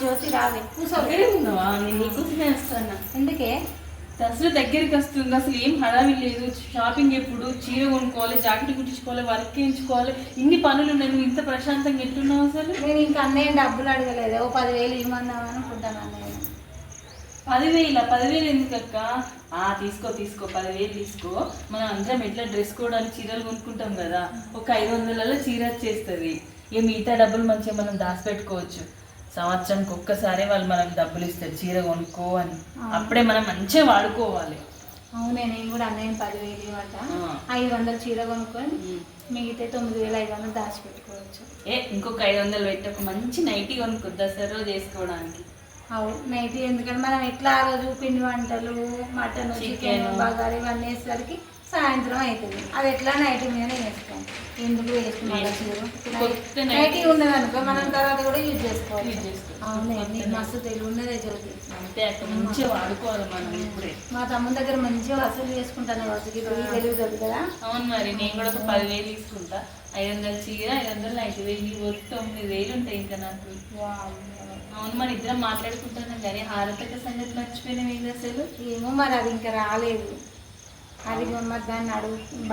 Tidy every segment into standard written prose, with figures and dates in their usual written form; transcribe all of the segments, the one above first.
జ్యోతి రావే ఉన్నావా? నేను నీకోసమే వస్తాను. ఎందుకే? దసరా దగ్గరికి వస్తుంది, అసలు ఏం హడావి లేదు. షాపింగ్ ఎప్పుడు, చీర కొనుక్కోవాలి, జాకెట్ కుట్టించుకోవాలి, వర్క్ వేయించుకోవాలి, ఇన్ని పనులు ఉన్నాయి. నువ్వు ఇంత ప్రశాంతంగా ఎట్లున్నావు అసలు? నేను ఇంకా అన్నయ్య డబ్బులు అడగలేదు. 10,000 ఇవ్వమందామని అనుకుంటాను. అన్నయ్య 10,000 ఎందుకక్క? తీసుకో 10,000 తీసుకో. మనం అందరం ఎట్లా డ్రెస్ కోవడానికి చీరలు కొనుక్కుంటాం కదా, ఒక 500లలో చీర వచ్చేస్తుంది. ఇక మిగతా డబ్బులు మంచిగా మనం దాచిపెట్టుకోవచ్చు. సంవత్సరానికి ఒక్కసారి వాళ్ళు మనకు డబ్బులు ఇస్తారు చీర కొనుక్కో అని. అప్పుడే మనం మంచిగా వాడుకోవాలి. అవునే, నేను కూడా అన్నయ్య 10,000 ఇవ్వట. 500 చీర కొనుక్కొని మిగతా 9,500 దాచిపెట్టుకోవచ్చు. ఇంకొక 500 పెట్టి ఒక మంచి నైటీ కొనుక్కో దసరా చేసుకోవడానికి. అవును, నైటీ. ఎందుకంటే మనం ఎట్లా ఆ రోజు పిండి వంటలు, మటన్, చికెన్, బగారు ఇవన్నీ వేసేసరికి సాయంత్రం అవుతుంది. అది ఎట్లా నైటీ మీదనే వేస్తాం. ఎందుకు వేసుకున్నాం? నైటీ ఉన్నది అనుకో మనం తర్వాత కూడా యూజ్ చేసుకోవాలి. అవునే, నీకు మస్తు తెలివి ఉన్నదే జ్యోతి. మంచిగా వాడుకోవాలి మనం. ఇప్పుడే మా తమ్ముని దగ్గర మంచిగా వసూలు చేసుకుంటాను. తెలియదు కదా. అవును, మరి నేను కూడా ఒక 10,000 తీసుకుంటా. 500 చీర, 500 నైటీ, 9,000 ఉంటాయి ఇంకా నాకు. అవును, మన ఇద్దరం మాట్లాడుకుంటున్నాం కానీ హారతక సంగతి మర్చిపోయినాం. ఏది అసలు? ఏమో మరి, అది ఇంకా రాలేదు. అది మరి దాన్ని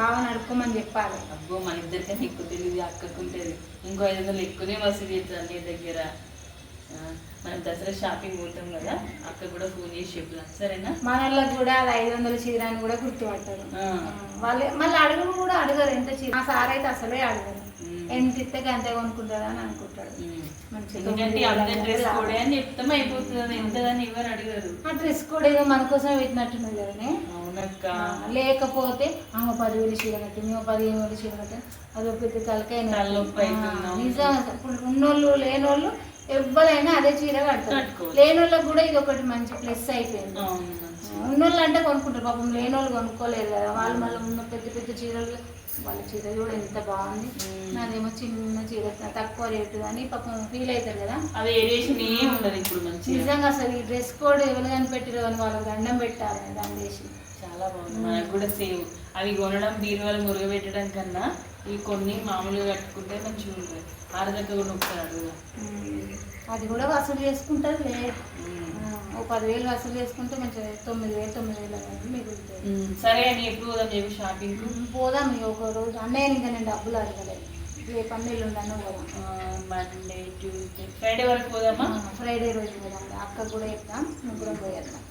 బాగా నడుపుకోమని చెప్పాలి. అబ్బో, మన ఇద్దరికైనా ఎక్కువ తెలియదు, అక్కకుంటుంది. ఇంకో 500 ఎక్కువనే వసూలు చేద్దాం నీ దగ్గర. మనం దసరా షాపింగ్ పోతాం కదా, అక్క కూడా ఫోన్ చేసి చెప్తాం, సరేనా? మన వాళ్ళకి కూడా అది 500 చీర అని కూడా గుర్తుపడతారు వాళ్ళు. మళ్ళీ అడుగు కూడా అడగరు ఎంత చీర. మా సార్ అయితే అసలే అడగరు. ఎంత ఇస్తే అంతే కొనుక్కుంటారా అని అనుకుంటాడు. చెప్తాం అయిపోతుంది. ఎంతదని ఎవరు అడిగారు. ఆ డ్రెస్ కూడా ఏదో మన కోసం పెట్టినట్టున్నది కదనే. అవునక్క. లేకపోతే 10,000 చీర కట్టింది, 15,000 చీర కట్టింది, అదో పెద్ద తలకైనా నిజం. ఇప్పుడు ఉన్నోళ్ళు లేనోళ్ళు ఎవరైనా అదే చీర కడతారు. లేనోళ్ళకి కూడా ఇది ఒకటి మంచి ప్లస్ అయిపోయింది. ఉన్నోళ్ళు అంటే కొనుక్కుంటారు, పాపం లేనోళ్ళు కొనుక్కోలేరు కదా. వాళ్ళు మళ్ళీ ఉన్న పెద్ద పెద్ద చీరలు, వాళ్ళ చీర కూడా ఎంత బాగుంది, నాదేమో చిన్న చీర తక్కువ రేటు అని పాపం ఫీల్ అవుతారు కదా. నిజంగా అసలు ఈ డ్రెస్ కోడ్ ఎవరు కనిపెట్టారు అని వాళ్ళకి దండం పెట్టాలి. దాన్ని వేసి చాలా బాగుంది. మనకు కూడా సేవ్. అవి కొనడం బీరువాలు మురుగ పెట్టడం కన్నా ఈ కొన్ని మామూలుగా కట్టుకుంటే మంచిగా ఉంటుంది. ఆరదక్క కూడా ఒకసారి అడుగుదా. అది కూడా వసూలు చేసుకుంటారు. లేదు, 10,000 వసూలు చేసుకుంటే మంచిగా 9,000 మిగులుతాయి. సరే అని ఎప్పుడు పోదాం చెప్పి షాపింగ్ పోదాం. ఒక రోజు అన్నయ్య ఇంకా నేను డబ్బులు అడగలేదు. రేపు అన్నయ్యలు ఉండను పోదాం. మండే, ట్యూస్డే, ఫ్రైడే వరకు పోదామా? ఫ్రైడే రోజు పోదాం. అక్క కూడా చెప్తాం, ముగ్గురం పోయేద్దాం.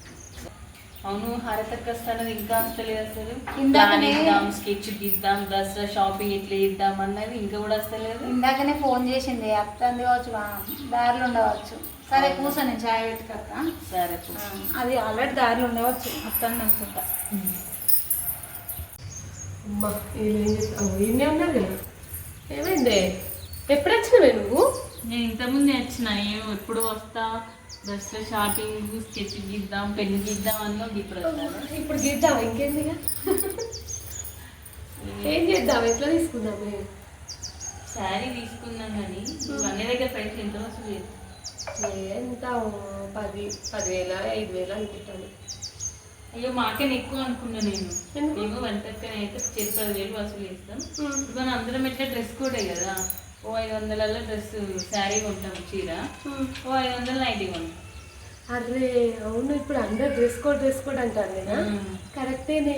అవును, హారతక్క వస్తానది ఇంకా వస్తలేదు అసలు. ఇందాకనే స్కెచ్ తీద్దాం, దసరా షాపింగ్ ఎట్లా చేద్దాం అన్నది ఇంకా కూడా వస్తలేదు. ఇందాకనే ఫోన్ చేసింది. అత్తంది కావచ్చు, దారిలో ఉండవచ్చు. సరే కూర్చో, నేను చాయ్ పెట్టుకక్క. సరే, అది ఆల్రెడీ దారిలో ఉండవచ్చు అత్తంది అనుకుంటా. ఇన్నే ఉన్నారు కదా. ఏమైంది? ఎప్పుడు వచ్చినవే నువ్వు? నేను ఇంతకుముందే వచ్చిన. ఎప్పుడు వస్తా, దసరా షాపింగ్, స్కెచ్ గీద్దాం, పెళ్లి గీద్దాం అన్నా. ఇప్పుడు గీద్దాం, ఇంకేంది? ఏం చేద్దాం? ఎట్లా తీసుకుందాం? శారీ తీసుకుందాం కానీ అన్ని దగ్గర ప్రైస్ ఎంత వస్తుంది? ఎంత 10,000, 5,000 అనుకుంటాను. అయ్యో, మాకైనా ఎక్కువ అనుకున్నా నేను. మేము వంటక్కని అయితే 10,000 వసూలు చేస్తాం. మనం అందరం ఎట్లా డ్రెస్ కోడే కదా, 500లలో డ్రెస్ శారీ కొంటాం, చీర 500 నైటీ కొంటాం. అరే అవును, ఇప్పుడు అందరు డ్రెస్ కోడ్ అంటారు కదా. కరెక్టేనే.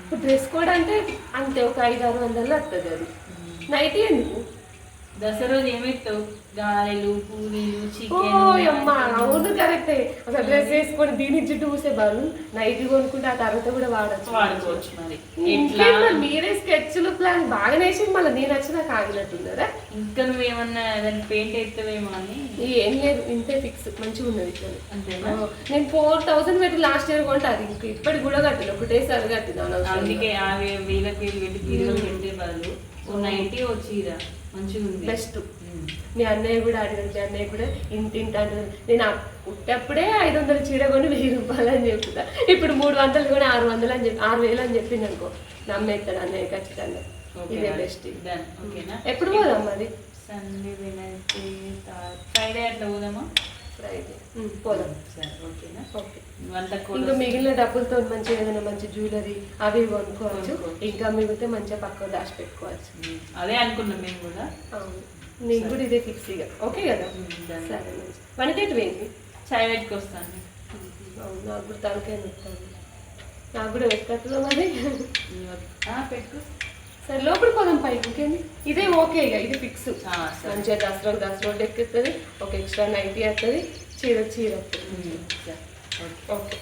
ఇప్పుడు డ్రెస్ కోడ్ అంటే అంతే, ఒక 500-600 వస్తుంది. అది నైటీ ఎందుకు? దసరా రోజు ఏమిస్తావు? గారెలు, పూరీలు, చికెన్. అవును, కరెక్టే. అసలు డ్రెస్ వేసుకొని దీని చుట్టూ చూసే బాలు నైట్ కొనుక్కుంటే ఆ తర్వాత కూడా వాడుకోవచ్చు. మరి మీరే స్కెచ్లు ప్లాన్ బాగా వేసి మళ్ళీ నేను వచ్చినా కాగినట్టున్నారా? ఇంకా నువ్వేమన్నా దాన్ని పెయింట్ వేస్తావేమో అని. ఏం లేదు, ఇంతే ఫిక్స్. మంచిగా ఉన్నది. అంతేనా? నేను 4,000 పెట్టి లాస్ట్ ఇయర్ కొంటే అది ఇంకా ఇప్పటికి కూడా కట్టిన, ఒకటేసారి కట్టిన. అందుకే 1,000 పెట్టి తీరుగా పెట్టే బదులు నైటీ ఓ చీర మంచిగా ఉంది, బెస్ట్. మీ అన్నయ్య కూడా అడిగారు. మీ అన్నయ్య కూడా ఇంత అంటారు. నేను పుట్టప్పుడే 500 చీర కొని 1,000 రూపాయలు అని చెప్తా. ఇప్పుడు 300 కూడా 600 అని చెప్పి 6,000 అని చెప్పింది అనుకో, నమ్మేస్తాడు అన్నయ్య ఖచ్చితంగా. ఇదే బెస్ట్. ఎప్పుడు పోదాం మరి? సండే, వెనస్డే, ఫ్రైడే అట్లా పోదామా? ఫ్రైడే పోదాం. సరే, ఓకేనా? ఓకే. ఇంకా మిగిలిన డబ్బులతో మంచిగా ఏదైనా మంచి జ్యువెలరీ అవి కొనుక్కోవచ్చు. ఇంకా మిగిలితే మంచిగా పక్కన దాచి పెట్టుకోవచ్చు. అదే అనుకున్నాం మేము కూడా. అవును. నీకు కూడా ఇదే ఫిక్స్ ఇక ఓకే కదా done. సరే వనితేటి పోయింది చాయ్ పెట్టుకొస్తాను. అవును నాకు కూడా తలకాయ నొస్తాను నాకు కూడా పెట్టట్లేదు మరి పెట్టుకో. సరే లోపలికి పోదాం పైకి ఇంకేంది ఇదే ఓకే ఇక ఇది ఫిక్స్ సరే. మంచిగా దసరా ఎక్కిస్తుంది ఒక ఎక్స్ట్రా నైటీ వస్తుంది చీర వస్తుంది సరే. ఓకే. ఓకే